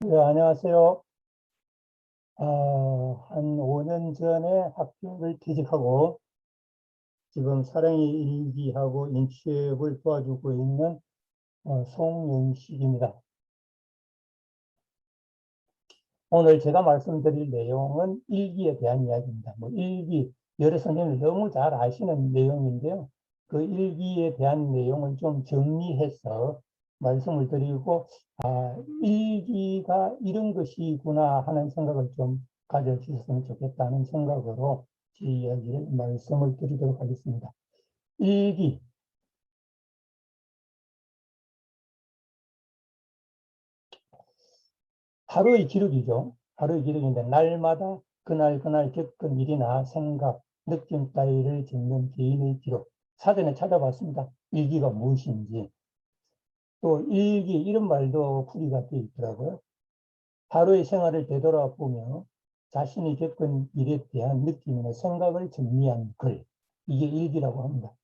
네, 안녕하세요. 한 5년 전에 학교를 퇴직하고 지금 사랑의 일기하고 인취업을 도와주고 있는 송영식입니다. 오늘 제가 말씀드릴 내용은 일기에 대한 이야기입니다. 일기, 여러 선생님들 너무 잘 아시는 내용인데요. 그 일기에 대한 내용을 좀 정리해서 말씀을 드리고, 일기가 이런 것이구나 하는 생각을 좀 가져주셨으면 좋겠다는 생각으로 제 이야기를 말씀을 드리도록 하겠습니다. 일기, 하루의 기록이죠. 하루의 기록인데 날마다 그날 겪은 일이나 생각, 느낌 따위를 적는 개인의 기록. 사전에 찾아봤습니다. 일기가 무엇인지. 또 일기 이런 말도 풀이가 되어 있더라고요. 하루의 생활을 되돌아보며 자신이 겪은 일에 대한 느낌이나 생각을 정리한 글. 이게 일기라고 합니다.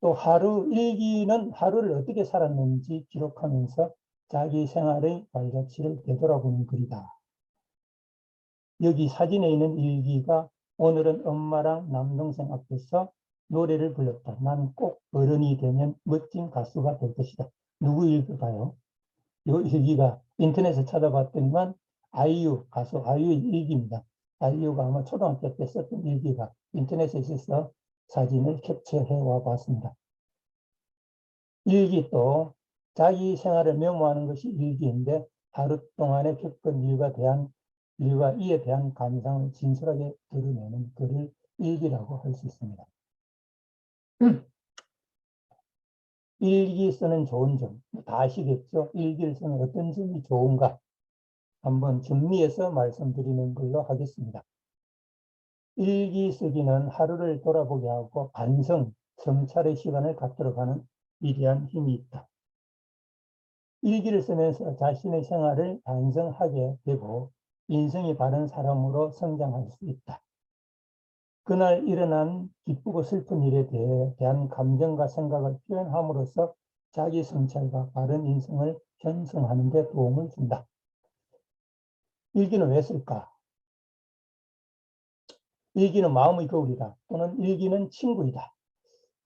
또 일기는 하루를 어떻게 살았는지 기록하면서 자기 생활의 발자취를 되돌아보는 글이다. 여기 사진에 있는 일기가 오늘은 엄마랑 남동생 앞에서 노래를 불렀다. 난 꼭 어른이 되면 멋진 가수가 될 것이다. 누구 일기가요? 이 일기가 인터넷에 찾아봤더니만 가수 아이유의 일기입니다. 아이유가 아마 초등학교 때 썼던 일기가 인터넷에 있어서 사진을 캡처해 와 봤습니다. 일기 또 자기 생활을 메모하는 것이 일기인데 하루 동안에 겪은 일과 이에 대한 감상을 진솔하게 드러내는 글을 일기라고 할 수 있습니다. 일기 쓰는 좋은 점, 다 아시겠죠? 일기를 쓰는 어떤 점이 좋은가? 한번 정리해서 말씀드리는 걸로 하겠습니다. 일기 쓰기는 하루를 돌아보게 하고 성찰의 시간을 갖도록 하는 위대한 힘이 있다. 일기를 쓰면서 자신의 생활을 반성하게 되고 인성이 바른 사람으로 성장할 수 있다. 그날 일어난 기쁘고 슬픈 일에 대한 감정과 생각을 표현함으로써 자기 성찰과 바른 인성을 형성하는 데 도움을 준다. 일기는 왜 쓸까? 일기는 마음의 거울이다. 또는 일기는 친구이다.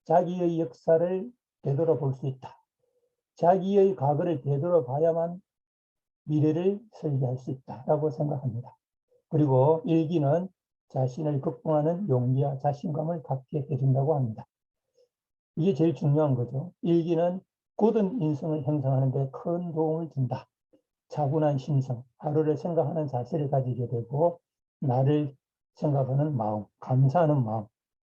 자기의 역사를 되돌아볼 수 있다. 자기의 과거를 되돌아봐야만 미래를 설계할 수 있다라고 생각합니다. 그리고 일기는 자신을 극복하는 용기와 자신감을 갖게 해준다고 합니다. 이게 제일 중요한 거죠. 일기는 굳은 인성을 형성하는 데 큰 도움을 준다. 차분한 심성, 하루를 생각하는 자세를 가지게 되고 나를 생각하는 마음, 감사하는 마음,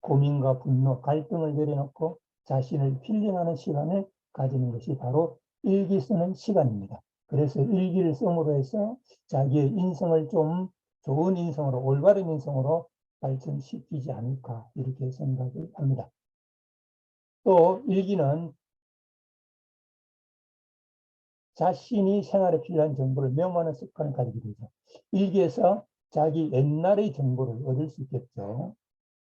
고민과 분노, 갈등을 내려놓고 자신을 힐링하는 시간을 가지는 것이 바로 일기 쓰는 시간입니다. 그래서 일기를 씀으로 해서 자기의 인성을 좀 좋은 인성으로, 올바른 인성으로 발전시키지 않을까 이렇게 생각을 합니다. 또 일기는 자신이 생활에 필요한 정보를 메모하는 습관을 가지게 되죠. 일기에서 자기 옛날의 정보를 얻을 수 있겠죠.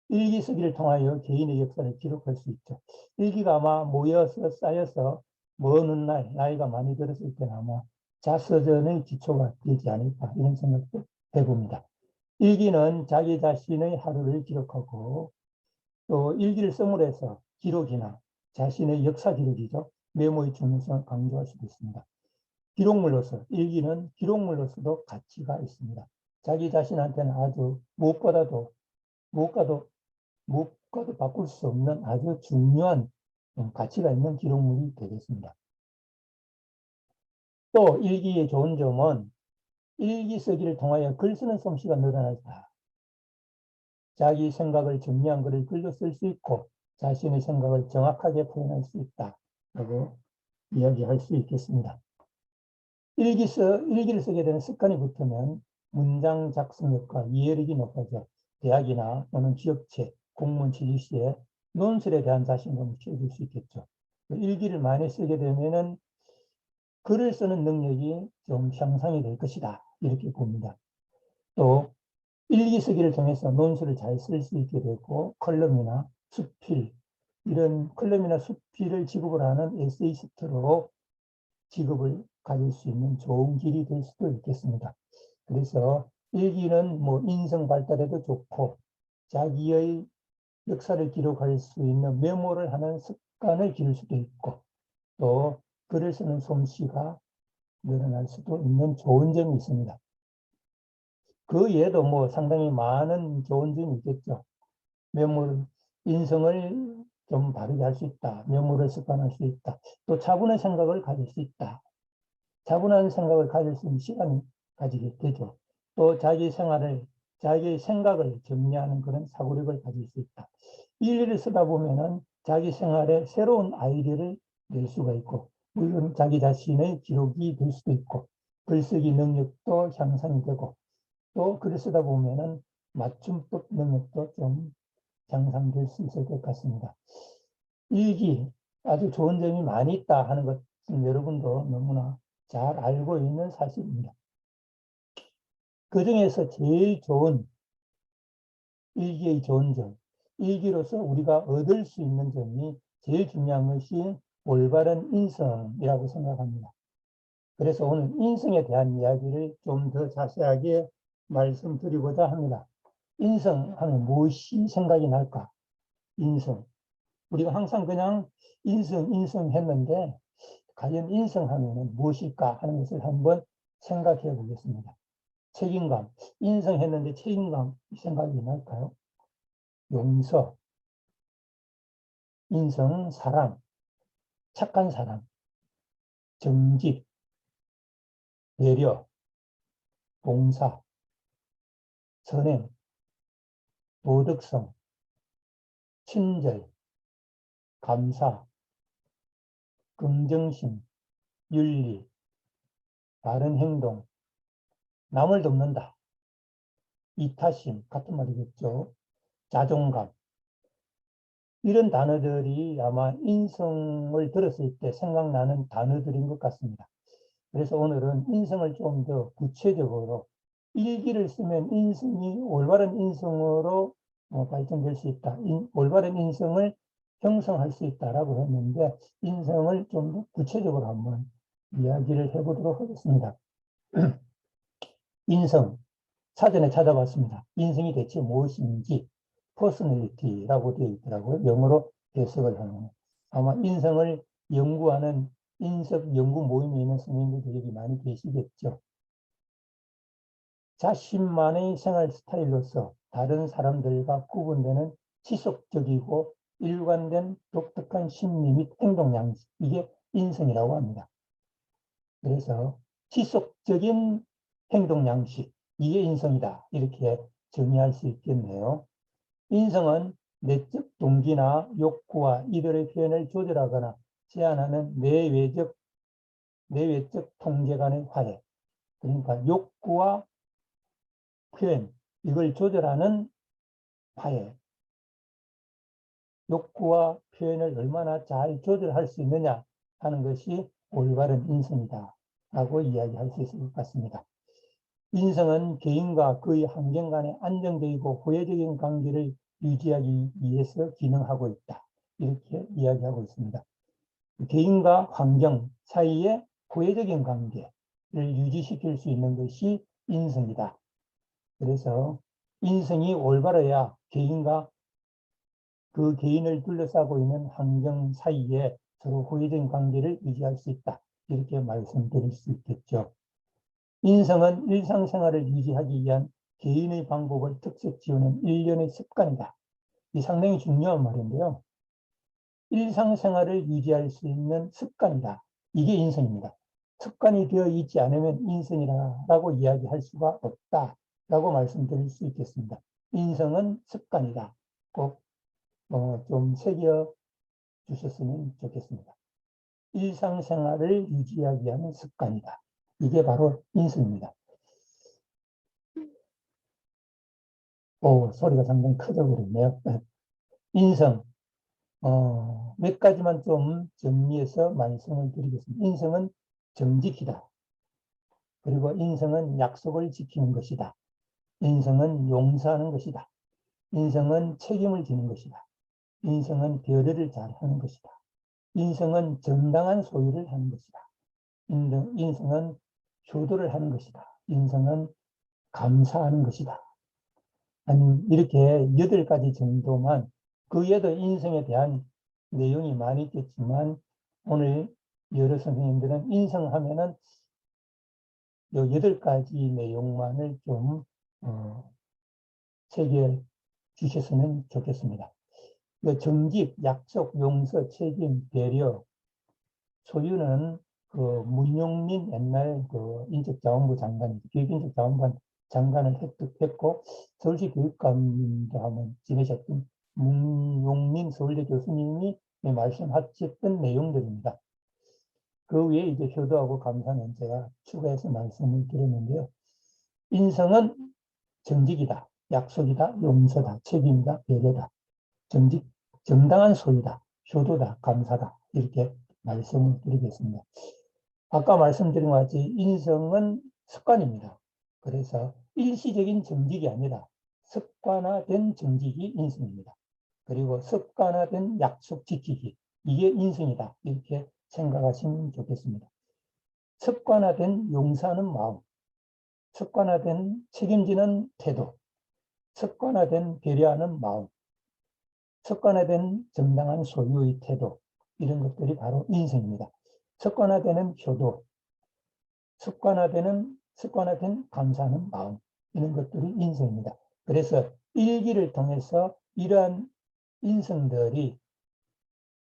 일기 쓰기를 통하여 개인의 역사를 기록할 수 있죠. 일기가 아마 모여서 쌓여서 먼 나이가 많이 들었을 때는 아마 자서전의 기초가 되지 않을까 이런 생각도 해봅니다. 일기는 자기 자신의 하루를 기록하고 또 일기를 써으로 해서 기록이나 자신의 역사 기록이죠. 메모의 중요성을 강조할 수도 있습니다. 일기는 기록물로서도 가치가 있습니다. 자기 자신한테는 아주 무엇과도 바꿀 수 없는 아주 중요한 가치가 있는 기록물이 되겠습니다. 또 일기의 좋은 점은 일기 쓰기를 통하여 글 쓰는 솜씨가 늘어나다. 자기 생각을 정리한 글을 글로 쓸 수 있고 자신의 생각을 정확하게 표현할 수 있다라고 이야기할 수 있겠습니다. 일기를 쓰게 되는 습관이 붙으면 문장 작성력과 이해력이 높아져 대학이나 또는 취업체, 공무원 취직 시에 논술에 대한 자신감을 키워줄 수 있겠죠. 일기를 많이 쓰게 되면은 글을 쓰는 능력이 좀 향상이 될 것이다. 이렇게 봅니다. 또 일기 쓰기를 통해서 논술을 잘 쓸 수 있게 되고 컬럼이나 수필, 이런 컬럼이나 수필을 지급을 하는 에세이스트로 직업을 가질 수 있는 좋은 길이 될 수도 있겠습니다. 그래서 일기는 뭐 인성 발달에도 좋고 자기의 역사를 기록할 수 있는 메모를 하는 습관을 기를 수도 있고 또 글을 쓰는 솜씨가 늘어날 수도 있는 좋은 점이 있습니다. 그 외에도 뭐 상당히 많은 좋은 점이 있겠죠. 메모를, 인성을 좀 바르게 할 수 있다. 메모를 습관할 수 있다. 또 차분한 생각을 가질 수 있다. 차분한 생각을 가질 수 있는 시간을 가지게 되죠. 또 자기의 생각을 정리하는 그런 사고력을 가질 수 있다. 일기를 쓰다 보면은 자기 생활에 새로운 아이디어를 낼 수가 있고, 물론 자기 자신의 기록이 될 수도 있고, 글쓰기 능력도 향상이 되고, 또 글을 쓰다 보면은 맞춤법 능력도 좀 향상될 수 있을 것 같습니다. 일기, 아주 좋은 점이 많이 있다 하는 것은 여러분도 너무나 잘 알고 있는 사실입니다. 그 중에서 제일 좋은 일기의 좋은 점, 일기로서 우리가 얻을 수 있는 점이 제일 중요한 것이 올바른 인성이라고 생각합니다. 그래서 오늘 인성에 대한 이야기를 좀 더 자세하게 말씀드리고자 합니다. 인성하면 무엇이 생각이 날까? 인성. 우리가 항상 그냥 인성 했는데 과연 인성하면 무엇일까 하는 것을 한번 생각해 보겠습니다. 책임감, 인성했는데 책임감 생각이 날까요? 용서, 인성, 사랑, 착한 사람, 정직, 배려, 봉사, 선행, 도덕성, 친절, 감사, 긍정심, 윤리, 바른 행동, 남을 돕는다, 이타심 같은 말이겠죠. 자존감. 이런 단어들이 아마 인성을 들었을 때 생각나는 단어들인 것 같습니다. 그래서 오늘은 인성을 좀 더 구체적으로 일기를 쓰면 인성이 올바른 인성으로 발전될 수 있다. 올바른 인성을 형성할 수 있다라고 했는데 인성을 좀 더 구체적으로 한번 이야기를 해보도록 하겠습니다. 인성, 사전에 찾아봤습니다. 인성이 대체 무엇인지 personality라고 되어 있더라고요. 영어로 해석을 하는. 아마 인성을 연구하는 인석 연구 모임에 있는 선생님들이 여기 많이 계시겠죠. 자신만의 생활 스타일로서 다른 사람들과 구분되는 지속적이고 일관된 독특한 심리 및 행동 양식, 이게 인성이라고 합니다. 그래서 지속적인 행동 양식, 이게 인성이다. 이렇게 정의할 수 있겠네요. 인성은 내적 동기나 욕구와 이들의 표현을 조절하거나 제한하는 내외적 통제 간의 화해. 그러니까 욕구와 표현, 이걸 조절하는 화해. 욕구와 표현을 얼마나 잘 조절할 수 있느냐 하는 것이 올바른 인성이다 라고 이야기할 수 있을 것 같습니다. 인성은 개인과 그의 환경 간의 안정적이고 호혜적인 관계를 유지하기 위해서 기능하고 있다. 이렇게 이야기하고 있습니다. 개인과 환경 사이의 호혜적인 관계를 유지시킬 수 있는 것이 인성이다. 그래서 인성이 올바라야 개인과 그 개인을 둘러싸고 있는 환경 사이에 서로 호혜적인 관계를 유지할 수 있다. 이렇게 말씀드릴 수 있겠죠. 인성은 일상생활을 유지하기 위한 개인의 방법을 특색 지우는 일련의 습관이다. 이 상당히 중요한 말인데요. 일상생활을 유지할 수 있는 습관이다. 이게 인성입니다. 습관이 되어 있지 않으면 인성이라고 이야기할 수가 없다라고 말씀드릴 수 있겠습니다. 인성은 습관이다. 꼭 좀 새겨 주셨으면 좋겠습니다. 일상생활을 유지하기 위한 습관이다. 이게 바로 인성입니다. 오, 소리가 상당히 커져버렸네요. 인성, 몇 가지만 좀 정리해서 말씀을 드리겠습니다. 인성은 정직이다. 그리고 인성은 약속을 지키는 것이다. 인성은 용서하는 것이다. 인성은 책임을 지는 것이다. 인성은 배려를 잘 하는 것이다. 인성은 정당한 소유를 하는 것이다. 인성은 효도를 하는 것이다. 인성은 감사하는 것이다. 한 이렇게 8가지 정도만, 그 외에도 인성에 대한 내용이 많이 있겠지만 오늘 여러 선생님들은 인성하면은 요 8가지 내용만을 좀 새겨 주셨으면 좋겠습니다. 정직, 약속, 용서, 책임, 배려, 소유는 그 문용민 옛날 그 인적자원부 장관, 교육인적자원부 장관을 획득했고 서울시 교육감도 한번 지내셨던 문용민 서울대 교수님이 말씀하셨던 내용들입니다. 그 위에 이제 효도하고 감사는 제가 추가해서 말씀을 드렸는데요. 인성은 정직이다, 약속이다, 용서다, 책임이다, 배려다, 정직, 정당한 소유다, 효도다, 감사다, 이렇게 말씀을 드리겠습니다. 아까 말씀드린 것 같이 인성은 습관입니다. 그래서 일시적인 정직이 아니라 습관화된 정직이 인성입니다. 그리고 습관화된 약속 지키기, 이게 인성이다, 이렇게 생각하시면 좋겠습니다. 습관화된 용서하는 마음, 습관화된 책임지는 태도, 습관화된 배려하는 마음, 습관화된 정당한 소유의 태도, 이런 것들이 바로 인성입니다. 습관화되는 효도, 습관화된 감사하는 마음, 이런 것들이 인성입니다. 그래서 일기를 통해서 이러한 인성들이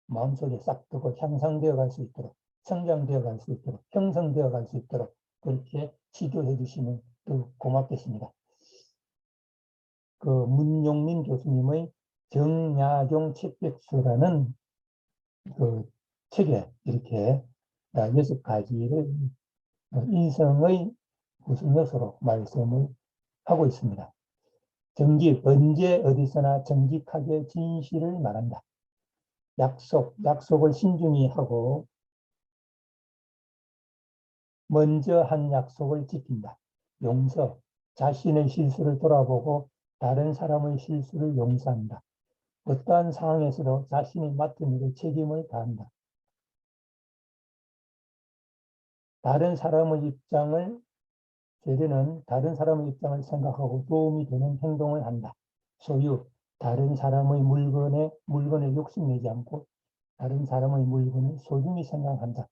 마음속에 싹트고 향상되어 갈 수 있도록, 성장되어 갈 수 있도록, 형성되어 갈 수 있도록 그렇게 지도해 주시면 또 고맙겠습니다. 그 문용민 교수님의 정야경 책백수라는 그 책에 이렇게 6가지를 인성의 구성 요소로 말씀을 하고 있습니다. 정직, 언제 어디서나 정직하게 진실을 말한다. 약속을 신중히 하고 먼저 한 약속을 지킨다. 용서, 자신의 실수를 돌아보고 다른 사람의 실수를 용서한다. 어떠한 상황에서도 자신이 맡은 일에 책임을 다한다. 다른 사람의 입장을 생각하고 도움이 되는 행동을 한다. 소유, 다른 사람의 물건에 욕심내지 않고 다른 사람의 물건을 소중히 생각한다.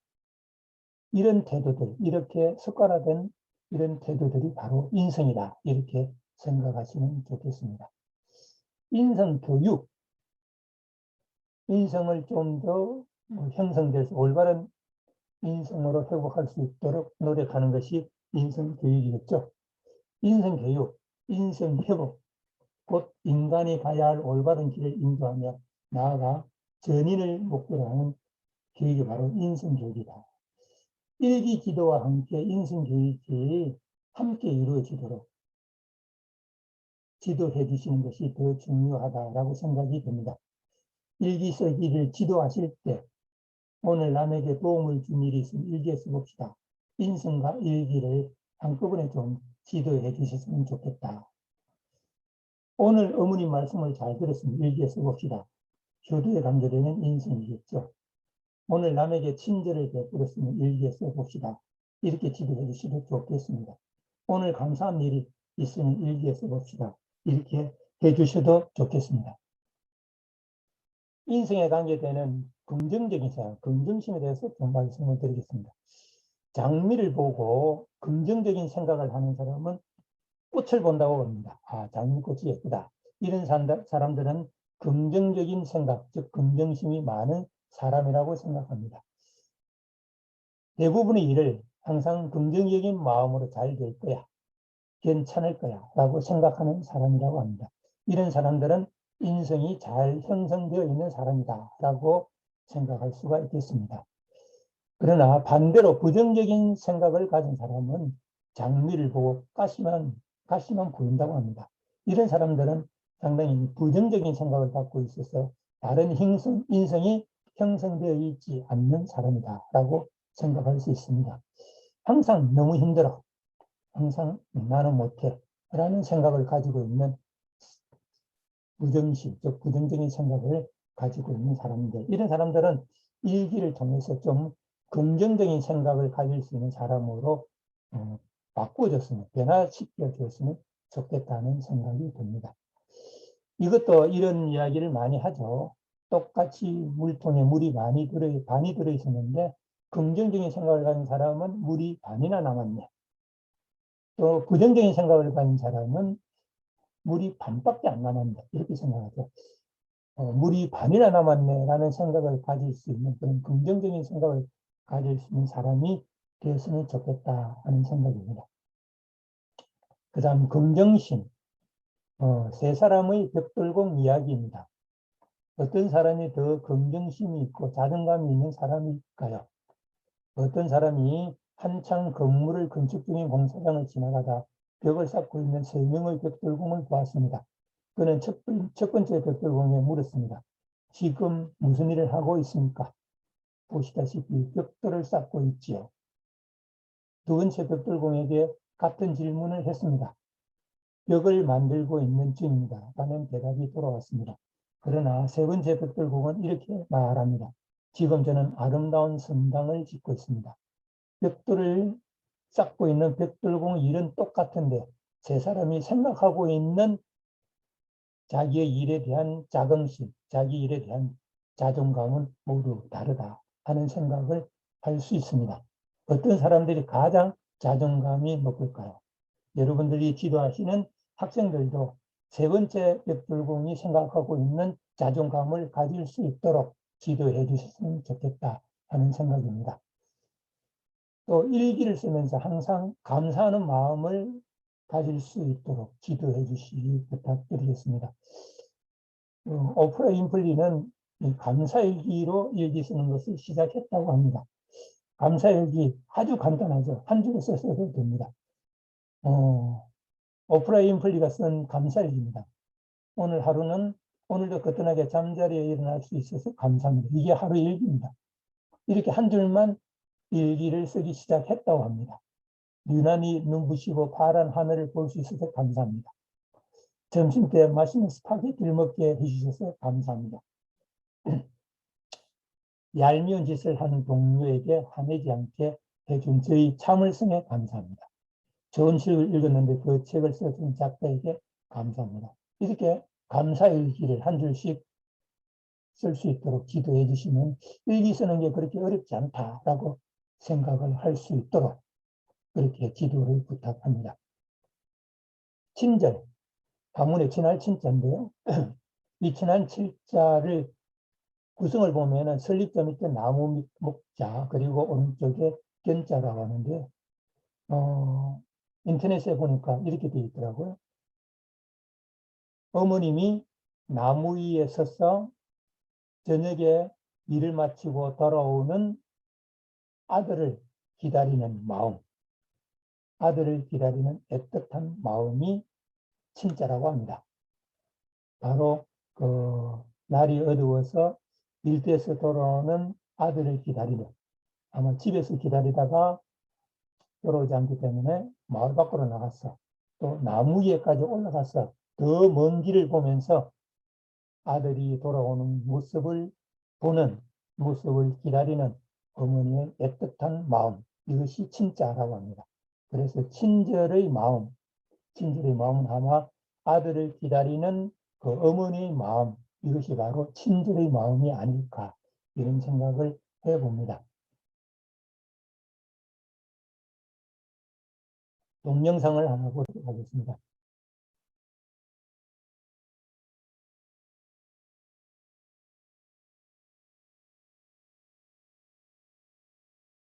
이런 태도들, 이렇게 습관화된 이런 태도들이 바로 인성이다, 이렇게 생각하시면 좋겠습니다. 인성교육, 인성을 좀 더 형성돼서 올바른 인성으로 회복할 수 있도록 노력하는 것이 인성교육이겠죠. 인성교육, 인성회복, 곧 인간이 가야 할 올바른 길을 인도하며 나아가 전인을 목표로 하는 교육이 바로 인성교육이다. 일기 지도와 함께 인성교육이 함께 이루어지도록 지도해 주시는 것이 더 중요하다라고 생각이 됩니다. 일기 쓰기를 지도하실 때 오늘 남에게 도움을 준 일이 있으면 일기에 써봅시다. 인성과 일기를 한꺼번에 좀 지도해 주셨으면 좋겠다. 오늘 어머님 말씀을 잘 들었으면 일기에 써봅시다. 효도에 관계되는 인성이겠죠. 오늘 남에게 친절을 베풀었으면 일기에 써봅시다. 이렇게 지도해 주시면 좋겠습니다. 오늘 감사한 일이 있으면 일기에 써봅시다. 이렇게 해주셔도 좋겠습니다. 인생에 관계되는 긍정적인 생각, 긍정심에 대해서 좀 말씀을 드리겠습니다. 장미를 보고 긍정적인 생각을 하는 사람은 꽃을 본다고 합니다. 아, 장미꽃이 예쁘다. 이런 사람들은 긍정적인 생각, 즉 긍정심이 많은 사람이라고 생각합니다. 대부분의 일을 항상 긍정적인 마음으로 잘 될 거야, 괜찮을 거야 라고 생각하는 사람이라고 합니다. 이런 사람들은 인성이 잘 형성되어 있는 사람이다 라고 생각할 수가 있겠습니다. 그러나 반대로 부정적인 생각을 가진 사람은 장미를 보고 가시만 보인다고 합니다. 이런 사람들은 상당히 부정적인 생각을 갖고 있어서 다른 인성이 형성되어 있지 않는 사람이다 라고 생각할 수 있습니다. 항상 너무 힘들어, 항상 나는 못해 라는 생각을 가지고 있는 부정심, 즉 부정적인 생각을 가지고 있는 사람인데, 이런 사람들은 일기를 통해서 좀 긍정적인 생각을 가질 수 있는 사람으로 바꾸어졌으면, 변화시켜 주었으면 좋겠다는 생각이 듭니다. 이것도 이런 이야기를 많이 하죠. 똑같이 물통에 반이 들어있었는데 긍정적인 생각을 가진 사람은 물이 반이나 남았네. 또 부정적인 생각을 가진 사람은 물이 반밖에 안 남았네. 이렇게 생각하죠. 물이 반이나 남았네라는 생각을 가질 수 있는, 그런 긍정적인 생각을 가질 수 있는 사람이 되었으면 좋겠다 하는 생각입니다. 그 다음 긍정심. 세 사람의 벽돌공 이야기입니다. 어떤 사람이 더 긍정심이 있고 자존감이 있는 사람일까요? 어떤 사람이 한창 건물을 건축 중인 공사장을 지나가다 벽을 쌓고 있는 3명의 벽돌공을 보았습니다. 그는 첫 번째 벽돌공에 물었습니다. 지금 무슨 일을 하고 있습니까? 보시다시피 벽돌을 쌓고 있지요. 두 번째 벽돌공에게 같은 질문을 했습니다. 벽을 만들고 있는 중입니다. 라는 대답이 돌아왔습니다. 그러나 세 번째 벽돌공은 이렇게 말합니다. 지금 저는 아름다운 성당을 짓고 있습니다. 벽돌을 쌓고 있는 벽돌공 일은 똑같은데 세 사람이 생각하고 있는 자기의 일에 대한 자긍심, 자기 일에 대한 자존감은 모두 다르다 하는 생각을 할 수 있습니다. 어떤 사람들이 가장 자존감이 높을까요? 여러분들이 지도하시는 학생들도 세 번째 벽돌공이 생각하고 있는 자존감을 가질 수 있도록 지도해 주셨으면 좋겠다 하는 생각입니다. 또 일기를 쓰면서 항상 감사하는 마음을 가질 수 있도록 지도해 주시기 부탁드리겠습니다. 오프라 윈프리는 감사일기로 일기 쓰는 것을 시작했다고 합니다. 감사일기 아주 간단하죠. 한 줄을 써도 됩니다. 오프라 윈프리가 쓴 감사일기입니다. 오늘 하루는 오늘도 거뜬하게 잠자리에 일어날 수 있어서 감사합니다. 이게 하루 일기입니다. 이렇게 한 줄만 일기를 쓰기 시작했다고 합니다. 유난히 눈부시고 파란 하늘을 볼 수 있어서 감사합니다. 점심때 맛있는 스파게티를 먹게 해주셔서 감사합니다. 얄미운 짓을 하는 동료에게 화내지 않게 해준 저희 참을성에 감사합니다. 좋은 책을 읽었는데 그 책을 써준 작가에게 감사합니다. 이렇게 감사일기를 한 줄씩 쓸 수 있도록 지도해 주시면 일기 쓰는 게 그렇게 어렵지 않다라고 생각을 할 수 있도록 그렇게 지도를 부탁합니다. 친절, 가문의 친할 친자인데요. 이 친할 친자를 구성을 보면은 설립자 밑에 나무 목자 그리고 오른쪽에 견자라고 하는데 인터넷에 보니까 이렇게 되어 있더라고요. 어머님이 나무 위에 서서 저녁에 일을 마치고 돌아오는 아들을 기다리는 마음, 아들을 기다리는 애틋한 마음이 친자라고 합니다. 바로 날이 어두워서 일터에서 돌아오는 아들을 기다리는, 아마 집에서 기다리다가 돌아오지 않기 때문에 마을 밖으로 나갔어. 또 나무 위에까지 올라가서 더 먼 길을 보면서 아들이 돌아오는 모습을 보는, 모습을 기다리는 어머니의 애틋한 마음, 이것이 친자라고 합니다. 그래서 친절의 마음은 아마 아들을 기다리는 그 어머니의 마음, 이것이 바로 친절의 마음이 아닐까, 이런 생각을 해봅니다. 동영상을 하나 보도록 하겠습니다.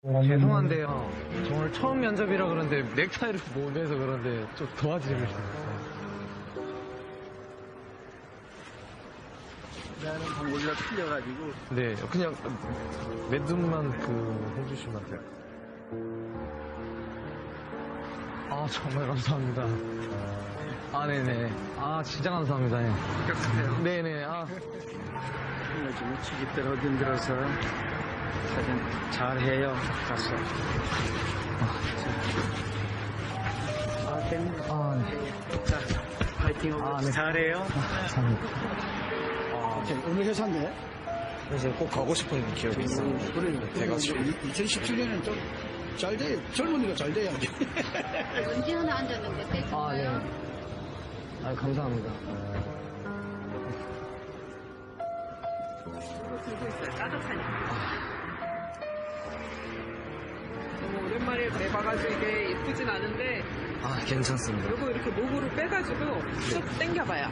죄송한데요. 저 오늘 처음 면접이라 그런데 넥타이를 못 매서 그런데 좀 도와주실 수 있어요? 나는 방울이라 틀려가지고. 네, 그냥 매듭만 해주시면 돼요. 아, 정말 감사합니다. 아, 네네. 아, 진짜 감사합니다. 예. 그렇군요. 네네. 아. 요즘 취직들 힘들어서 사실 잘해요. 가서. 됩니다. 아, 네. 자, 파이팅 하고 네. 잘해요. 감사합니다. 오늘 회사인데 그래서 꼭 가고 싶은 기억이 있어요. 그래. 돼가지고. 2017년에는 좀 잘 돼. 젊은이가 잘 돼야지. 언제 하나 앉았는데 때 아, 네. 아, 감사합니다. 들고 있어요. 따뜻하니까. 너무 오랜만에 매봐가지고 이게 예쁘진 않은데 아, 괜찮습니다. 요거 이렇게 목으로 빼가지고 쭉 당겨봐요.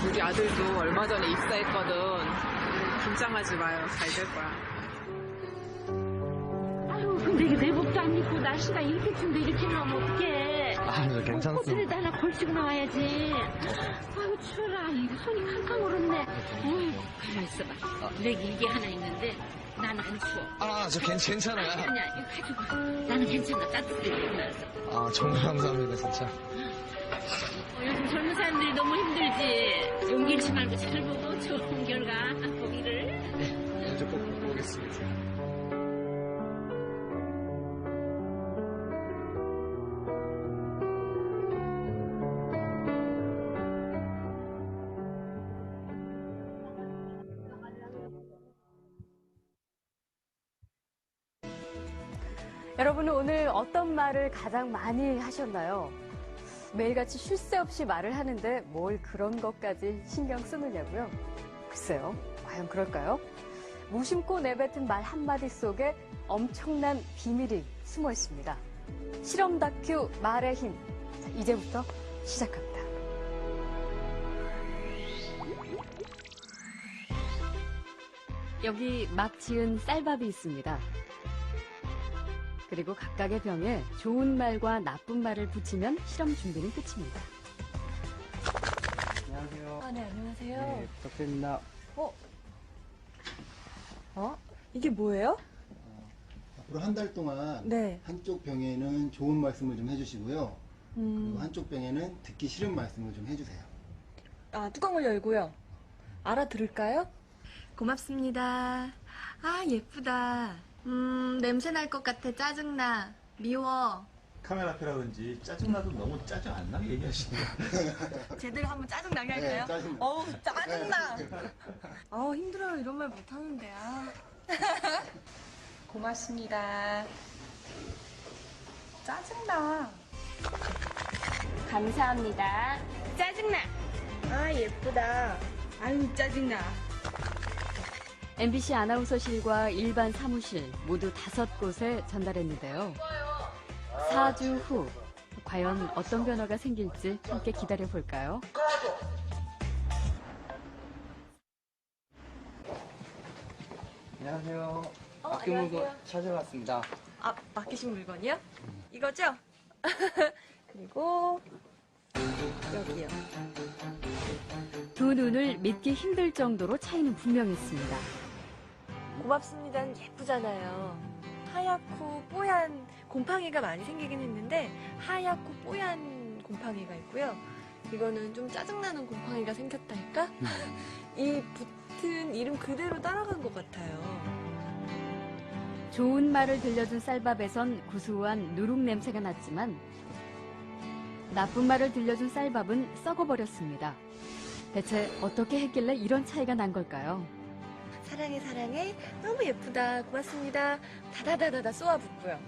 우리 아들도 얼마 전에 입사했거든. 긴장하지 마요. 잘 될 거야. 아유 근데 이게 내복도 안 입고 날씨가 이렇게 추운데 이렇게 나오면 어떡해. 아, 저 괜찮습니다. 코트를 하나 걸치고 나와야지. 아유 추워라. 이거 손이 캉캉 얼었네. 어이 가만 있어봐. 내가 이게 하나 있는데 나는 안 추워. 아, 저 괜찮아요. 아니야 이거 가지고. 나는 괜찮아. 따뜻해. 일어나서. 아, 정말 감사합니다, 진짜. 요즘 젊은 사람들이 너무 힘들지. 용기 잃지 말고 잘 보고 좋은 결과 보기를. 먼저 꼭 보겠습니다. 여러분은 오늘 어떤 말을 가장 많이 하셨나요? 매일같이 쉴 새 없이 말을 하는데 뭘 그런 것까지 신경 쓰느냐고요? 글쎄요, 과연 그럴까요? 무심코 내뱉은 말 한마디 속에 엄청난 비밀이 숨어 있습니다. 실험 다큐 말의 힘. 자, 이제부터 시작합니다. 여기 막 지은 쌀밥이 있습니다. 그리고 각각의 병에 좋은 말과 나쁜 말을 붙이면 실험 준비는 끝입니다. 안녕하세요. 아, 네, 안녕하세요. 네, 부탁드립니다. 이게 뭐예요? 앞으로 한 달 동안 네. 한쪽 병에는 좋은 말씀을 좀 해주시고요. 그리고 한쪽 병에는 듣기 싫은 말씀을 좀 해주세요. 아, 뚜껑을 열고요. 알아들을까요? 고맙습니다. 아, 예쁘다. 냄새 날 것 같아. 짜증나. 미워. 카메라 앞이라든지 짜증나도 너무 짜증 안 나게 얘기하시네요. 제대로 한번 짜증나게 할까요? 짜증. 어우, 짜증나. 아우, 힘들어요. 이런 말 못하는데. 아. 고맙습니다. 짜증나. 감사합니다. 짜증나. 아, 예쁘다. 아유, 짜증나. MBC 아나운서실과 일반 사무실 모두 5곳에 전달했는데요. 4주 후 과연 어떤 변화가 생길지 함께 기다려볼까요? 안녕하세요. 맡긴 물건 찾아왔습니다. 아, 맡기신 물건이요? 이거죠? 그리고 여기요. 두 눈을 믿기 힘들 정도로 차이는 분명했습니다. 고맙습니다는 예쁘잖아요. 하얗고 뽀얀 곰팡이가 많이 생기긴 했는데 하얗고 뽀얀 곰팡이가 있고요. 이거는 좀 짜증나는 곰팡이가 생겼달까? 이 붙은 이름 그대로 따라간 것 같아요. 좋은 말을 들려준 쌀밥에선 구수한 누룩 냄새가 났지만 나쁜 말을 들려준 쌀밥은 썩어버렸습니다. 대체 어떻게 했길래 이런 차이가 난 걸까요? 사랑해 사랑해 너무 예쁘다 고맙습니다 다다다다다 쏘아붙고요.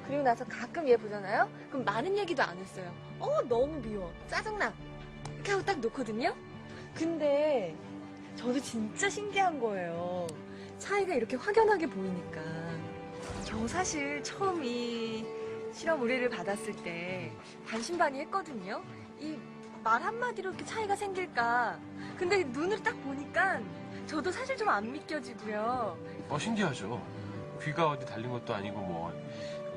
그리고 나서 가끔 얘 보잖아요. 그럼 많은 얘기도 안 했어요. 너무 미워 짜증나 이렇게 하고 딱 놓거든요. 근데 저도 진짜 신기한 거예요. 차이가 이렇게 확연하게 보이니까. 저 사실 처음 이 실험 의뢰를 받았을 때 반신반의했거든요. 이 말 한마디로 이렇게 차이가 생길까. 근데 눈을 딱 보니까 저도 사실 좀 안 믿겨지고요. 신기하죠. 귀가 어디 달린 것도 아니고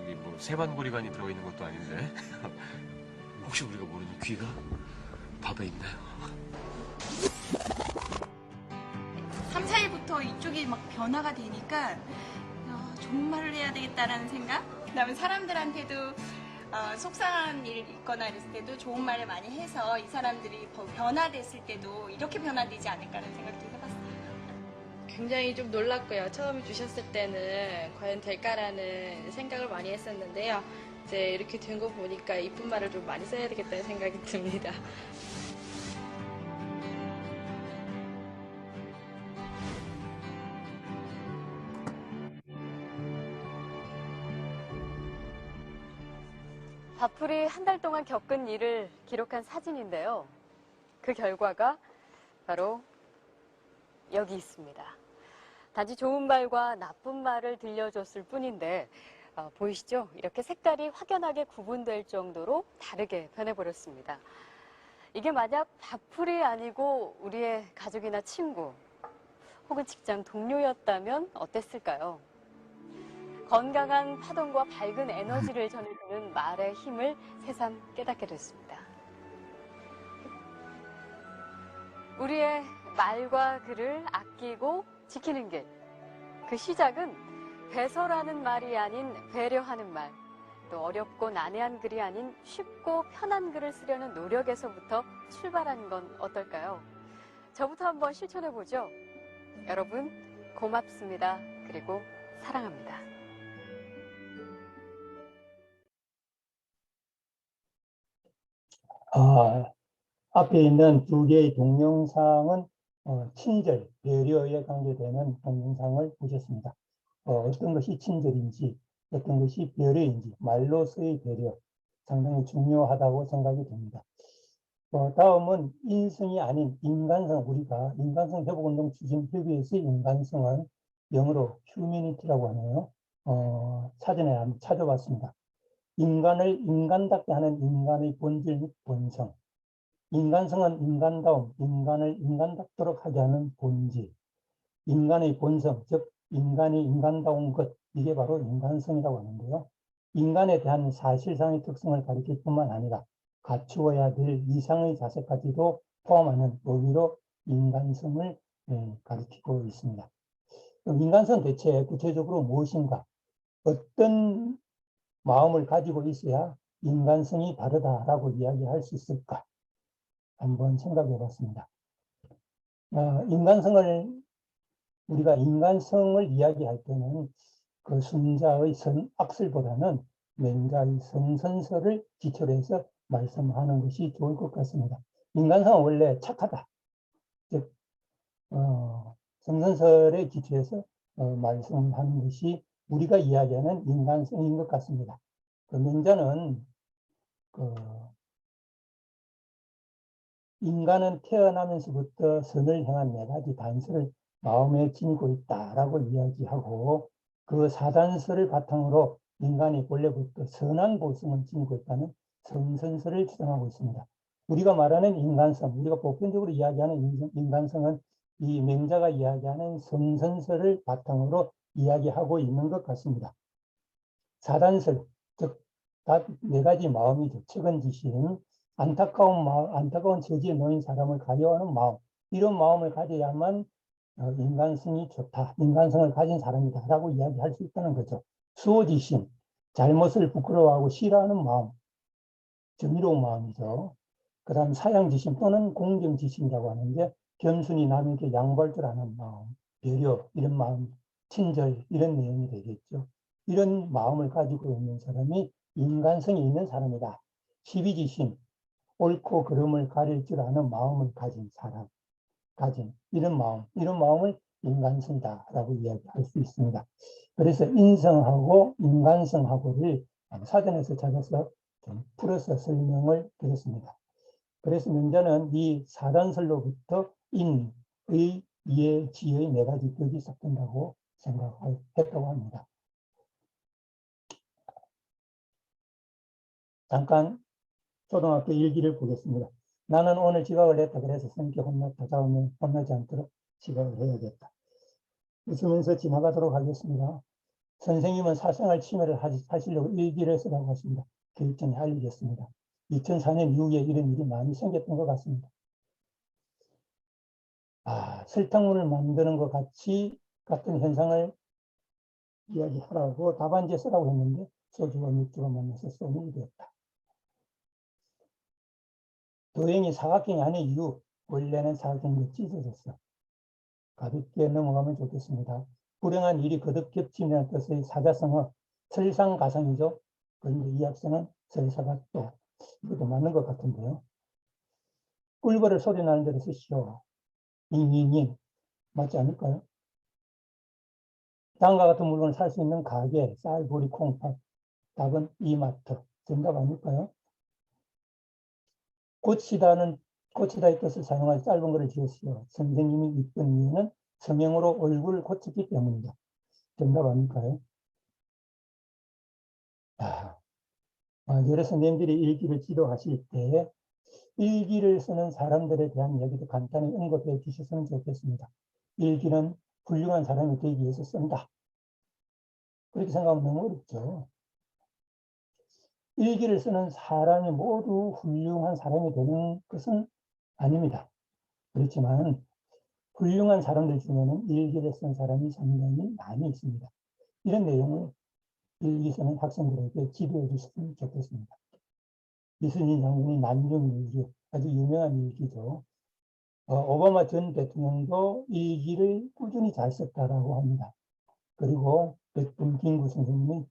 여기 세반고리관이 들어있는 것도 아닌데 혹시 우리가 모르는 귀가 밥에 있나요? 3, 4일부터 이쪽이 막 변화가 되니까 좋은 말을 해야 되겠다라는 생각? 그다음에 사람들한테도 속상한 일 있거나 이랬을 때도 좋은 말을 많이 해서 이 사람들이 변화됐을 때도 이렇게 변화되지 않을까라는 생각도 해봤어요. 굉장히 좀 놀랐고요. 처음에 주셨을 때는 과연 될까라는 생각을 많이 했었는데요. 이제 이렇게 된 거 보니까 이쁜 말을 좀 많이 써야 되겠다는 생각이 듭니다. 밥풀이 한 달 동안 겪은 일을 기록한 사진인데요. 그 결과가 바로 여기 있습니다. 단지 좋은 말과 나쁜 말을 들려줬을 뿐인데 보이시죠? 이렇게 색깔이 확연하게 구분될 정도로 다르게 변해버렸습니다. 이게 만약 밥풀이 아니고 우리의 가족이나 친구 혹은 직장 동료였다면 어땠을까요? 건강한 파동과 밝은 에너지를 전해주는 말의 힘을 새삼 깨닫게 됐습니다. 우리의 말과 글을 아끼고 지키는 길. 그 시작은 배설하는 말이 아닌 배려하는 말, 또 어렵고 난해한 글이 아닌 쉽고 편한 글을 쓰려는 노력에서부터 출발한 건 어떨까요? 저부터 한번 실천해보죠. 여러분, 고맙습니다. 그리고 사랑합니다. 앞에 있는 두 개의 동영상은 친절, 배려에 관계되는 동영상을 보셨습니다. 어떤 것이 친절인지, 어떤 것이 배려인지, 말로서의 배려, 상당히 중요하다고 생각이 됩니다. 다음은 인성이 아닌 인간성, 우리가 인간성 회복운동 추진협의회에서의 인간성은 영어로 humanity라고 하네요. 사전에 한번 찾아봤습니다. 인간을 인간답게 하는 인간의 본질 및 본성. 인간성은 인간다움, 인간을 인간답도록 하게 하는 본질. 인간의 본성, 즉 인간이 인간다운 것, 이게 바로 인간성이라고 하는데요. 인간에 대한 사실상의 특성을 가리킬 뿐만 아니라 갖추어야 될 이상의 자세까지도 포함하는 의미로 인간성을 가리키고 있습니다. 그럼 인간성 대체 구체적으로 무엇인가? 어떤 마음을 가지고 있어야 인간성이 바르다라고 이야기할 수 있을까? 한번 생각해 봤습니다. 우리가 인간성을 이야기할 때는 그 순자의 선악설보다는 맹자의 성선설을 기초로 해서 말씀하는 것이 좋을 것 같습니다. 인간성은 원래 착하다. 즉, 성선설에 기초해서 말씀하는 것이 우리가 이야기하는 인간성인 것 같습니다. 그 맹자는 인간은 태어나면서부터 선을 향한 4가지 단서를 마음에 지니고 있다라고 이야기하고 그 4단서를 바탕으로 인간이 본래부터 선한 본성을 지니고 있다는 성선설을 주장하고 있습니다. 우리가 말하는 인간성, 우리가 보편적으로 이야기하는 인간성은 이 맹자가 이야기하는 성선설을 바탕으로 이야기하고 있는 것 같습니다. 4단설, 즉 4가지 마음이죠. 측은지심, 안타까운 처지에 놓인 사람을 가려하는 마음, 이런 마음을 가져야만 인간성이 좋다, 인간성을 가진 사람이다 라고 이야기할 수 있다는 거죠. 수호지심, 잘못을 부끄러워하고 싫어하는 마음, 정의로운 마음이죠. 그 다음 사양지심 또는 공경지심이라고 하는데 겸손히 남에게 양보할 줄 아는 마음, 배려, 이런 마음, 친절, 이런 내용이 되겠죠. 이런 마음을 가지고 있는 사람이 인간성이 있는 사람이다. 시비지심, 옳고 그름을 가릴 줄 아는 마음을 가진 사람, 이런 마음을 인간성이다라고 이야기할 수 있습니다. 그래서 인성하고 인간성하고를 사전에서 찾아서 좀 풀어서 설명을 드렸습니다. 그래서 맹자는 이 4단설로부터 인의, 이의, 지의 4가지 격이 시작된다고 생각했다고 합니다. 잠깐 초등학교 일기를 보겠습니다. 나는 오늘 지각을 했다. 그래서 선생님께 혼났다. 다음에 혼나지 않도록 지각을 해야겠다. 웃으면서 지나가도록 하겠습니다. 선생님은 사생활 침해를 하시려고 일기를 쓰라고 하십니다. 교육청에 알리겠습니다. 2004년 이후에 이런 일이 많이 생겼던 것 같습니다. 설탕물을 만드는 것 같은 현상을 이야기하라고 답안지에 쓰라고 했는데 소주와 맥주가 만나서 쏘는 일이었다. 도형이 사각형이 아닌 이유, 원래는 사각형이 찢어졌어. 가볍게 넘어가면 좋겠습니다. 불행한 일이 거듭 겹치는 뜻의 사자성어, 설상가상이죠. 그런데 이 학생은 설사가또, 이것도 맞는 것 같은데요. 꿀벌을 소리 나는 대로 쓰시오. 잉잉잉, 맞지 않을까요? 다음과 같은 물건을 살 수 있는 가게, 쌀, 보리, 콩팥. 답은 이마트. 정답 아닐까요? 고치다의 뜻을 사용하여 짧은 글을 지었어요. 선생님이 이쁜 이유는 서명으로 얼굴을 고쳤기 때문이다. 정답 아닐까요? 여러 선생님들이 일기를 지도하실 때 일기를 쓰는 사람들에 대한 얘기도 간단히 언급해 주셨으면 좋겠습니다. 일기는 훌륭한 사람이 되기 위해서 쓴다. 그렇게 생각하면 너무 어렵죠. 일기를 쓰는 사람이 모두 훌륭한 사람이 되는 것은 아닙니다. 그렇지만 훌륭한 사람들 중에는 일기를 쓴 사람이 상당히 많이 있습니다. 이런 내용을 일기 쓰는 학생들에게 지도해 주셨으면 좋겠습니다. 이순신 장군이 난중일기, 아주 유명한 일기죠. 오바마 전 대통령도 일기를 꾸준히 잘 썼다라고 합니다. 그리고 백범 김구 선생님의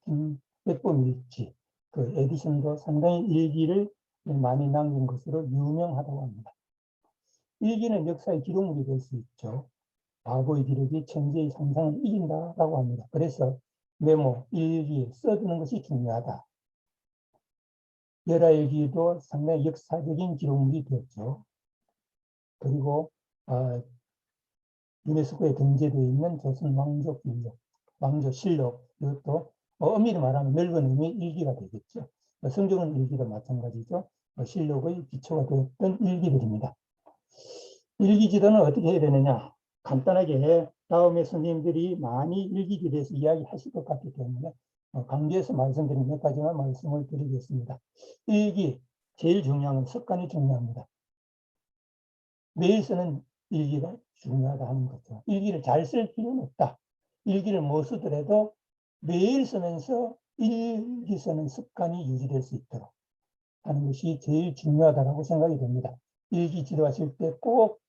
백범 일기, 그 에디슨도 상당히 일기를 많이 남긴 것으로 유명하다고 합니다. 일기는 역사의 기록물이 될 수 있죠. 과거의 기록이 천재의 상상을 이긴다라고 합니다. 그래서 메모, 일기 써두는 것이 중요하다. 열하일기도 상당히 역사적인 기록물이 되었죠. 그리고 유네스코에 등재되어 있는 조선 왕조실록, 이것도 엄밀히 말하면 넓은 의미의 일기가 되겠죠. 성경은 일기도 마찬가지죠. 실록의 기초가 되었던 일기들입니다. 일기지도는 어떻게 해야 되느냐? 간단하게 다음에 선생님들이 많이 일기에 대해서 이야기하실 것 같기 때문에 강조해서 말씀드린 몇 가지만 말씀을 드리겠습니다. 일기, 제일 중요한 건 습관이 중요합니다. 매일 쓰는 일기가 중요하다 하는 거죠. 일기를 잘 쓸 필요는 없다. 일기를 못 쓰더라도 매일 쓰면서 일기 쓰는 습관이 유지될 수 있도록 하는 것이 제일 중요하다고 생각이 됩니다. 일기 지도하실 때 꼭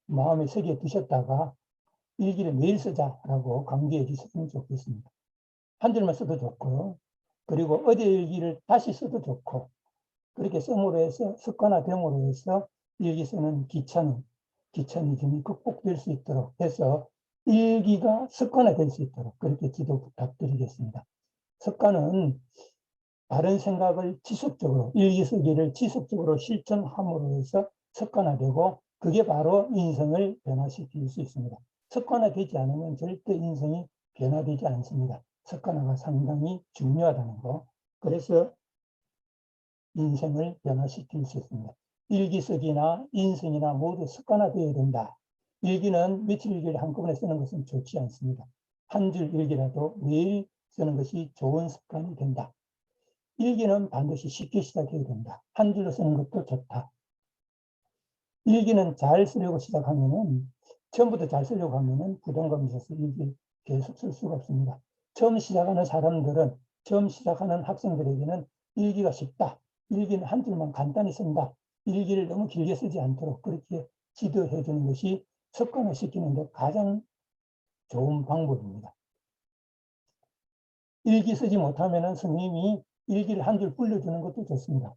마음에 새겨 두셨다가 일기를 매일 쓰자라고 강조해 주셨으면 좋겠습니다. 한 줄만 써도 좋고요. 그리고 어제 일기를 다시 써도 좋고, 그렇게 씀으로 해서 습관화됨으로 해서 일기 쓰는 귀차니즘이 극복될 수 있도록 해서 일기가 습관화될 수 있도록 그렇게 지도 부탁드리겠습니다. 습관은 바른 생각을 지속적으로, 일기 쓰기를 지속적으로 실천함으로 해서 습관화되고, 그게 바로 인생을 변화시킬 수 있습니다. 습관화되지 않으면 절대 인생이 변화되지 않습니다. 습관화가 상당히 중요하다는 거. 그래서 인생을 변화시킬 수 있습니다. 일기 쓰기나 인생이나 모두 습관화되어야 된다. 일기는 며칠 일기를 한꺼번에 쓰는 것은 좋지 않습니다. 한 줄 일기라도 매일 쓰는 것이 좋은 습관이 된다. 일기는 반드시 쉽게 시작해야 된다. 한 줄로 쓰는 것도 좋다. 일기는 잘 쓰려고 시작하면은, 처음부터 잘 쓰려고 하면은 부담감이 있어서 일기를 계속 쓸 수가 없습니다. 처음 시작하는 사람들은, 처음 시작하는 학생들에게는 일기가 쉽다. 일기는 한 줄만 간단히 쓴다. 일기를 너무 길게 쓰지 않도록 그렇게 지도해 주는 것이 습관화 시키는 데 가장 좋은 방법입니다. 일기 쓰지 못하면은 선생님이 일기를 한 줄 불려주는 것도 좋습니다.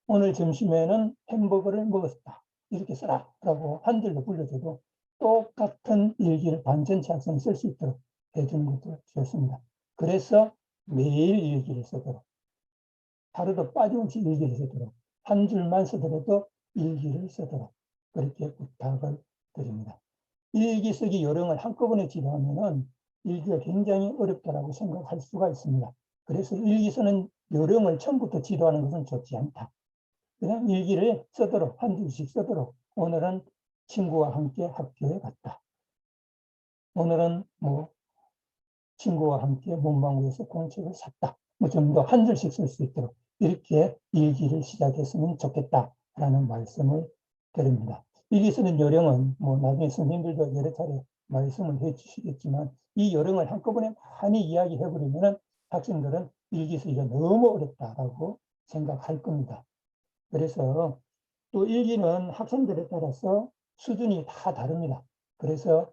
오늘 점심에는 햄버거를 먹었다. 이렇게 써라 라고 한 줄로 불려줘도 똑같은 일기를 반전체 학생이 쓸 수 있도록 해주는 것도 좋습니다. 그래서 매일 일기를 쓰도록, 하루도 빠짐없이 일기를 쓰도록, 한 줄만 쓰더라도 일기를 쓰도록 그렇게 부탁을 드립니다. 일기 쓰기 요령을 한꺼번에 지도하면은 일기가 굉장히 어렵다고 생각할 수가 있습니다. 그래서 일기 쓰는 요령을 처음부터 지도하는 것은 좋지 않다. 그냥 일기를 쓰도록, 한 줄씩 쓰도록. 오늘은 친구와 함께 학교에 갔다. 오늘은 친구와 함께 문방구에서 공책을 샀다. 좀 더 한 줄씩 쓸 수 있도록 이렇게 일기를 시작했으면 좋겠다라는 말씀을 드립니다. 일기 쓰는 요령은 나중에 선생님들도 여러 차례 말씀을 해 주시겠지만, 이 요령을 한꺼번에 많이 이야기해 버리면 학생들은 일기 쓰기가 너무 어렵다라고 생각할 겁니다. 그래서 또 일기는 학생들에 따라서 수준이 다 다릅니다. 그래서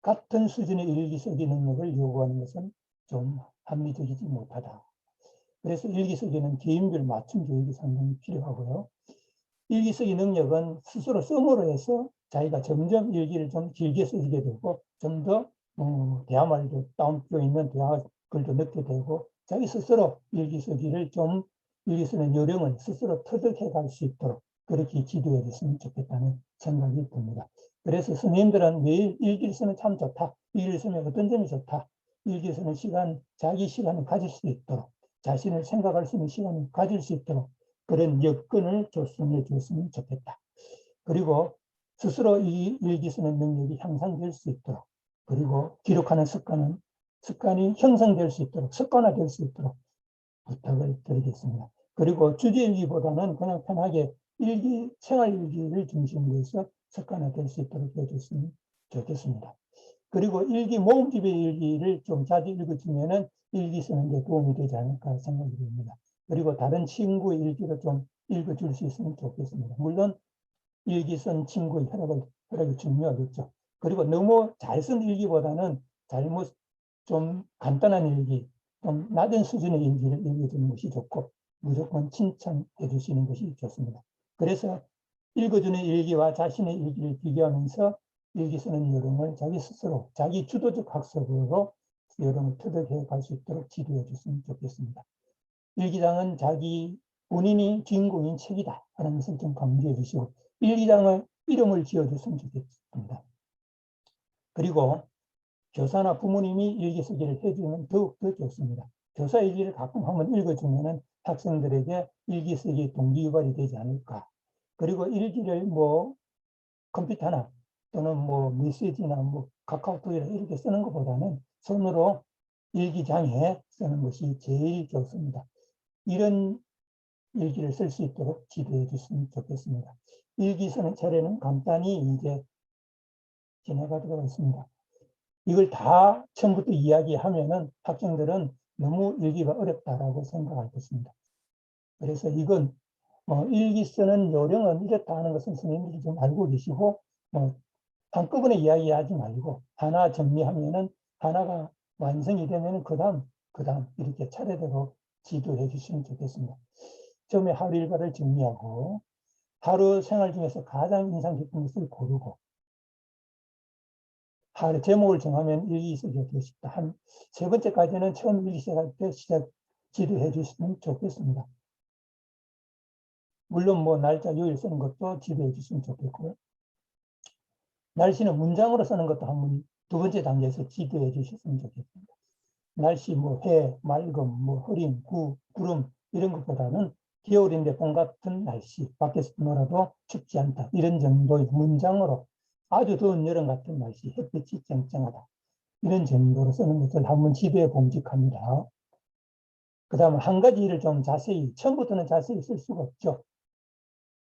같은 수준의 일기 쓰기 능력을 요구하는 것은 좀 합리적이지 못하다. 그래서 일기 쓰기는 개인별 맞춤 교육이 상당히 필요하고요. 일기 쓰기 능력은 스스로 씀으로 해서 자기가 점점 일기를 좀 길게 쓰게 되고, 좀 더 대화말도 따옴표 있는 대화 글도 넣게 되고, 자기 스스로 일기 쓰기를 좀 일기 쓰는 요령을 스스로 터득해 갈 수 있도록 그렇게 지도해 줬으면 좋겠다는 생각이 듭니다. 그래서 선생님들은 매일 일기를 쓰면 참 좋다. 일기를 쓰면 어떤 점이 좋다. 일기 쓰는 시간, 자기 시간을 가질 수 있도록, 자신을 생각할 수 있는 시간을 가질 수 있도록 그런 여건을 조성해 줬으면 좋겠다. 그리고 스스로 이 일기 쓰는 능력이 향상될 수 있도록, 그리고 기록하는 습관이 형성될 수 있도록, 습관화될 수 있도록 부탁을 드리겠습니다. 그리고 주제일기보다는 그냥 편하게 생활일기를 중심으로 해서 습관화될 수 있도록 해줬으면 좋겠습니다. 그리고 일기, 모음집의 일기를 좀 자주 읽어주면은 일기 쓰는 데 도움이 되지 않을까 생각이 듭니다. 그리고 다른 친구의 일기를 좀 읽어줄 수 있으면 좋겠습니다. 물론 일기 쓴 친구의 허락이 중요하겠죠. 그리고 너무 잘 쓴 일기보다는 좀 간단한 일기, 좀 낮은 수준의 일기를 읽어주는 것이 좋고 무조건 칭찬해 주시는 것이 좋습니다. 그래서 읽어주는 일기와 자신의 일기를 비교하면서 일기 쓰는 요령을 자기 스스로, 자기 주도적 학습으로 요령을 터득해 갈 수 있도록 지도해 줬으면 좋겠습니다. 일기장은 본인이 주인공인 책이다 하는 것을 좀 강조해 주시고 일기장을 이름을 지어줬으면 좋겠습니다. 그리고 교사나 부모님이 일기 쓰기를 해주면 더욱더 좋습니다. 교사 일기를 가끔 한번 읽어주면 학생들에게 일기 쓰기 동기 유발이 되지 않을까. 그리고 일기를 컴퓨터나 또는 메시지나 카카오톡이나 이렇게 쓰는 것보다는 손으로 일기장에 쓰는 것이 제일 좋습니다. 이런 일기를 쓸 수 있도록 지도해 주시면 좋겠습니다. 일기 쓰는 차례는 간단히 이제 지나가도록 하겠습니다. 이걸 다 처음부터 이야기하면은 학생들은 너무 일기가 어렵다라고 생각할 것입니다. 그래서 이건 일기 쓰는 요령은 이렇다 하는 것은 선생님들이 좀 알고 계시고 한꺼번에 이야기하지 말고 하나 정리하면은 하나가 완성이 되면은 그다음 이렇게 차례대로 지도해 주시면 좋겠습니다. 처음에 하루 일과를 정리하고 하루 생활 중에서 가장 인상 깊은 것을 고르고 하루 제목을 정하면 일기 쓰기 되십니다. 한 세 번째까지는 처음 일기 시작할 때 지도해 주시면 좋겠습니다. 물론 날짜 요일 쓰는 것도 지도해 주시면 좋겠고요. 날씨는 문장으로 쓰는 것도 한번 두 번째 단계에서 지도해 주셨으면 좋겠습니다. 날씨 해, 맑음, 흐림, 구름 이런 것보다는 겨울인데 봄 같은 날씨, 밖에서 놀아도 춥지 않다 이런 정도의 문장으로 아주 더운 여름 같은 날씨, 햇빛이 쨍쨍하다 이런 정도로 쓰는 것을 한번 지도해 봄직합니다. 그 다음에 한 가지 일을 좀 자세히, 처음부터는 자세히 쓸 수가 없죠.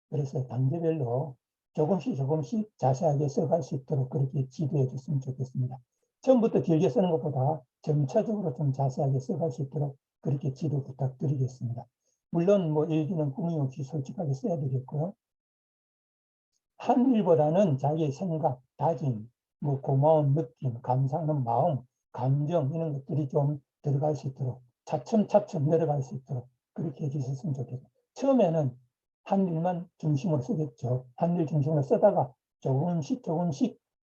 그래서 단계별로 조금씩 자세하게 써갈 수 있도록 그렇게 지도해 줬으면 좋겠습니다. 처음부터 길게 쓰는 것보다 점차적으로 좀 자세하게 써갈 수 있도록 그렇게 지도 부탁드리겠습니다. 물론 일기는 꾸밈없이 솔직하게 써야 되겠고요. 한 일보다는 자기의 생각, 다짐, 고마운 느낌, 감사하는 마음, 감정 이런 것들이 좀 들어갈 수 있도록 차츰차츰 내려갈 수 있도록 그렇게 해주셨으면 좋겠습니다. 처음에는 한 일만 중심으로 쓰겠죠. 한 일 중심으로 쓰다가 조금씩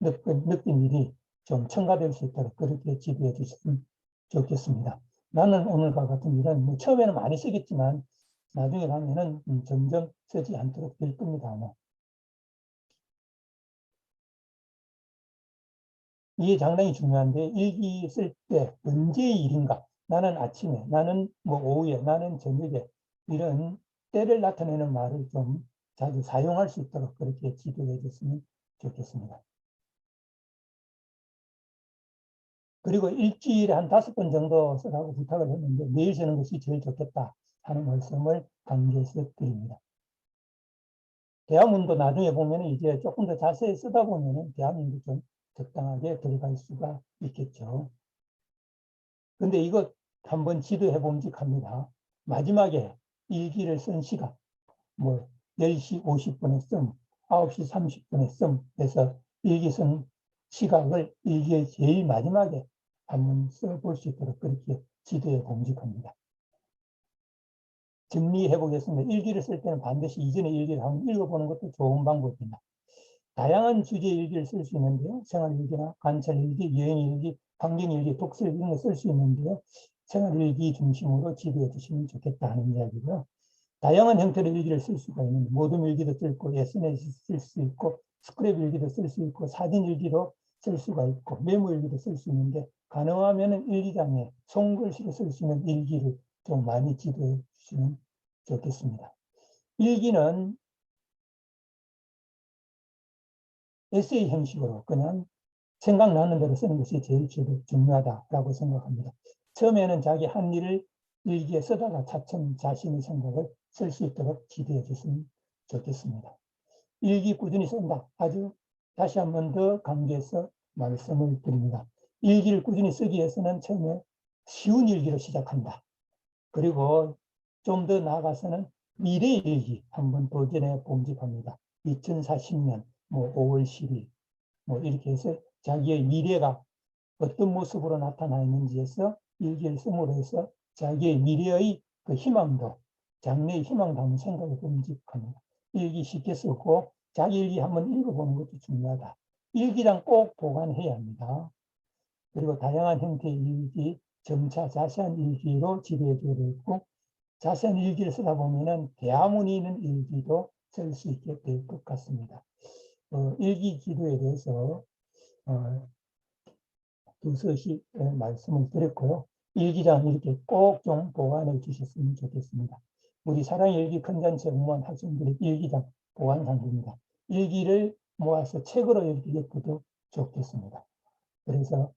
느낀 일이 좀 첨가될 수 있도록 그렇게 지도해 주셨으면 좋겠습니다. 나는 오늘과 같은 일은 처음에는 많이 쓰겠지만 나중에 가면은 점점 쓰지 않도록 될 겁니다. 아마. 이게 상당히 중요한데 일기 쓸 때 언제의 일인가? 나는 아침에, 나는 오후에, 나는 저녁에 이런 때를 나타내는 말을 좀 자주 사용할 수 있도록 그렇게 지도해 줬으면 좋겠습니다. 그리고 일주일에 한 5번 정도 쓰라고 부탁을 했는데 매일 쓰는 것이 제일 좋겠다 하는 말씀을 강조해서 드립니다. 대화문도 나중에 보면 이제 조금 더 자세히 쓰다 보면 대화문도 좀 적당하게 들어갈 수가 있겠죠. 근데 이거 한번 지도해 봄직합니다. 마지막에 일기를 쓴 시간, 10시 50분에 씀, 9시 30분에 씀 해서 일기 쓴 시각을 일기의 제일 마지막에 한번 써볼 수 있도록 그렇게 지도해 봄직합니다. 정리해 보겠습니다. 일기를 쓸 때는 반드시 이전의 일기를 한번 읽어보는 것도 좋은 방법입니다. 다양한 주제의 일기를 쓸 수 있는데요. 생활일기나 관찰일기, 여행일기, 환경일기, 독서일기 이런 거 쓸 수 있는데요. 생활일기 중심으로 지도해 주시면 좋겠다 하는 이야기고요. 다양한 형태의 일기를 쓸 수가 있는 모둠 일기도 쓸 수 있고 SNS 쓸 수 있고 스크랩 일기도 쓸 수 있고 사진 일기도 쓸 수가 있고 메모 일기도 쓸 수 있는데 가능하면 일기장에 손글씨로 쓸 수 있는 일기를 좀 많이 지도해 주시면 좋겠습니다. 일기는 에세이 형식으로 그냥 생각나는 대로 쓰는 것이 제일 중요하다고 생각합니다. 처음에는 자기 한 일을 일기에 쓰다가 차츰 자신의 생각을 쓸 수 있도록 지도해 주시면 좋겠습니다. 일기 꾸준히 쓴다. 아주 다시 한 번 더 강조해서 말씀을 드립니다. 일기를 꾸준히 쓰기 위해서는 처음에 쉬운 일기로 시작한다. 그리고 좀 더 나아가서는 미래 일기 한번 도전해 봉집합니다. 2040년 5월 10일 이렇게 해서 자기의 미래가 어떤 모습으로 나타나 있는지에서 일기를 씀으로 해서 자기의 미래의 그 희망도 장래의 희망 담은 생각을 봉집합니다. 일기 쉽게 쓰고 자기 일기 한번 읽어보는 것도 중요하다. 일기장 꼭 보관해야 합니다. 그리고 다양한 형태의 일기, 점차 자세한 일기로 지도해 줘야 되고 자세한 일기를 쓰다 보면은 대화문이 있는 일기도 쓸 수 있게 될 것 같습니다. 일기 지도에 대해서 두서시 말씀을 드렸고요. 일기장 이렇게 꼭 좀 보관해 주셨으면 좋겠습니다. 우리 사랑일기 컨텐츠에 응모한 학생들의 일기장 보관 상부입니다. 일기를 모아서 책으로 이렇게 엮어도 좋겠습니다. 그래서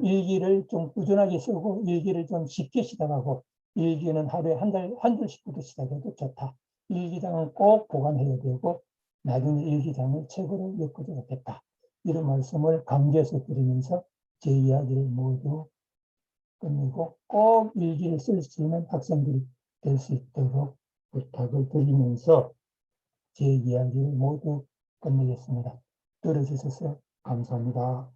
일기를 좀 꾸준하게 쓰고 일기를 좀 쉽게 시작하고 일기는 하루에 한 줄씩부터 시작해도 좋다. 일기장은 꼭 보관해야 되고 나중에 일기장을 책으로 엮어도 좋겠다. 이런 말씀을 강조해서 드리면서 제 이야기를 모두 끝내고 꼭 일기를 쓸 수 있는 학생들이 될 수 있도록 부탁을 드리면서 제 이야기를 모두 끝내겠습니다. 들어주셔서 감사합니다.